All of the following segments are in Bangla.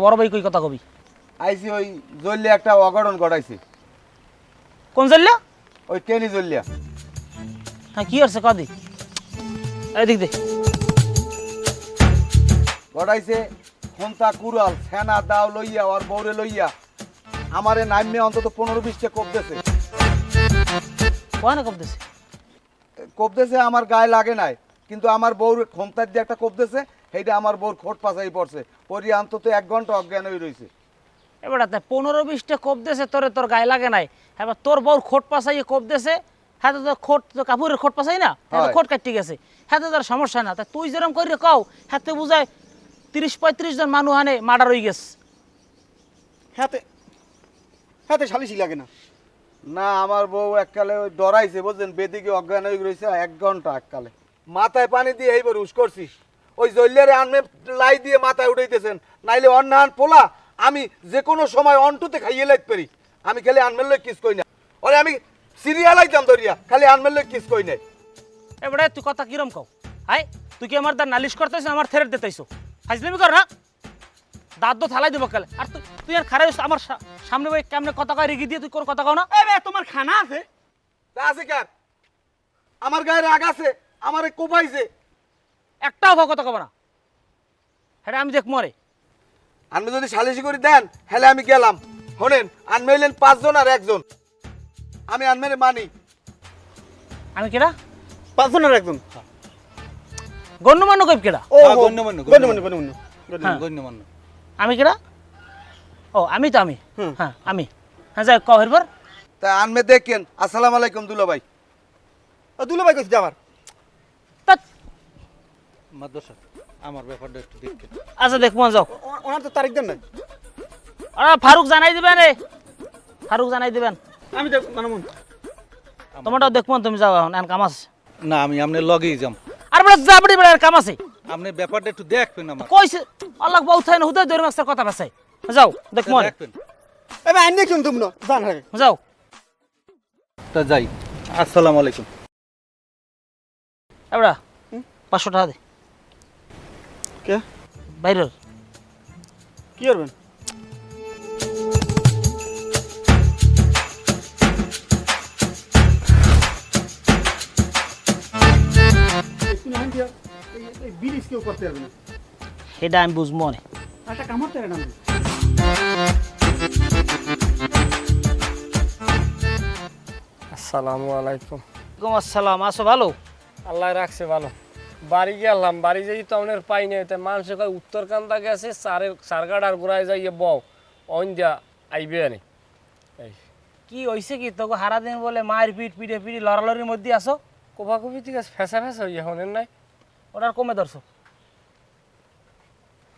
বড় ভাই কই কথা কবি আইছি ওই জল্লিয়া একটা অঘটন ঘটাইছে। কোন জল্লা? ওই টেনি জল্লিয়া। হ্যাঁ কি হচ্ছে কদি এদিক দে ঘটাইছে খন্তা কুড়াল সেনা দাও লইয়া ওর বউরে লইয়া আমারে নামে অন্তত 15-20টা কোপ দিয়েছে। কোয়ানে কবদেছে? কোপ দিয়েছে আমার গায়ে লাগে নাই, কিন্তু আমার বউর খন্তার দিয়ে একটা কোপ দিয়েছে, সেইটা আমার বউর খোট পাছাই পড়ছে। পরি অন্তত 1 ঘন্টা অজ্ঞান হয়ে রয়েছে। এবার 15-20টা কোপ দেছে তোর গায়ে লাগে নাই, এবার তোর বউর খোট পাছাইয়ে কোপ দেছে। হ্যাঁ তো খোট তো কাপড়ের খোট পাছাই না, খোট কাটতে গেছে। হ্যাঁ তো তার সমস্যা না, তা তুই যেরকম করে কও হাতে বুঝায় 30-35 জন মানুষ হানে মার্ডার হয়ে গেছে। হাতে হাতে সালিশি লাগে না। না আমার বউ এককালে ওই ডরাইছে বুঝলেন, বেদিকে অজ্ঞান হয়ে রয়েছে 1 ঘন্টা। এককালে মাথায় পানি দিয়ে এইবার হুশ করছি। ওই জল্লিয়ারে আনমে লাই দিয়ে মাথায় উঠাইতেছেন, নাইলে অন্যান পোলা আমি যে কোনো সময় অন্টুতে খাইয়ে লাইতে পারি। আমি খালি আনমের লই কিস কই না, ওরে আমি সিরিয়াল আইতাম ধরিয়া, খালি আনমের লই কিস কই নাই। এবারে তুই কথা কিরম কও? হাই তুই কি আমার তার নালিশ করতেছ, আমার থেরেট দিতেছো? ফাইজলামি কর না, দাঁত তো থালাই দেবো কালে। আর তুই আর খারাপ আমার সামনে বই কেমনে কথা কয় রেগে দিয়ে তুই কোন কথা কও না? এ তোমার খানা আছে? তা আছে কার? আমার গায়ে রাগ আছে, আমারে কোপাইছে। একটাও ভাও কথা কব না, হ্যাঁ আমি দেখ মরে। আমি যদি সালিশি করে দেন হেলে আমি গেলাম। শোনেন, আনমেলেন 5 জন আর 1 জন, আমি আনমেরে মানি। আমি কেডা? 5 জনের একজন। গণ্যমান্য কইব কেডা? ও গণ্যমান্য, গণ্যমান্য। আমি কেডা? ও আমি তো আমি, হ্যাঁ আমি। হ্যাঁ যাই কও এরপর। তা আনমে দেখেন। আসসালামু আলাইকুম দুলা ভাই। ও দুলা ভাই কইছে আবার। তা মাদ্রাসা আমার ব্যাপারটা একটু দেখেন। আচ্ছা দেখ মন যাও। ওনার তো তারিখ দেন না। ফারুক জানাই দিবেন রে, ফারুক জানাই দিবেন। আমি দেখ মানে মন তোমারটাও দেখবো, তুমি যাও এখন, এখন কাম আছে। না আমি আপনার লগেই যাম। আর বেড়া যা বড়ি বেড়া কাম আছে। আপনি ব্যাপারটা একটু দেখবেন আমার। কইছে আল্লাহ বউ থাই না হুদাই দৈর মাস্টার কথা বাসাই। যাও দেখ মন দেখবেন। এবে আইনে কেন তুমি না জান আগে। যাও। তা যাই। আসসালামু আলাইকুম। এবড়া 500 টাকা দে কে বাইরের। কি করবেন? বিরিজ কেউ করতে পারবে না। সেটা আমি বুঝবো না। একটা কামড়তে না। আসসালামু আলাইকুম। ওয়ালাইকুম আসসালাম। আছো ভালো? আল্লাহ রাখছে ভালো। বাড়ি গেলাম, বাড়ি যাই তো আমাদের পাই নাই। তাই মানুষে কয় উত্তরকান্দা গেছে সারগাড়ার গোড়ায় যাইয়ে বউ অঞ্জা আইবে আনে। এই কি হইছে কি তোকে হারা দিন বলে মায়ের পিঠ পিঠে পিঠে লড়ালড়ির মধ্যে আসো? কোভাকুভি থেকে ফেসা ফেসা হইয়া হনের নাই। ওটার কমে ধরছো,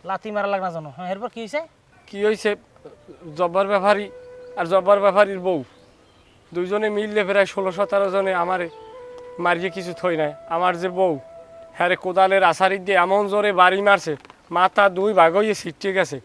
লাথি মারা লাগ না জানো। হ্যাঁ এরপর কি হয়েছে? কি হয়েছে, জব্বার ব্যাপারী আর জব্বার ব্যাপারীর বউ দুইজনে মিললে প্রায় 16-17 জনে আমারে মারিয়ে কিছু থই নাই। আমার যে বউ হ্যাঁ কোদালের আশারি দিয়ে এমন জোরে বাড়ি মারছে, মাথা 2 ভাগ হয়ে ছিটকে গেছে।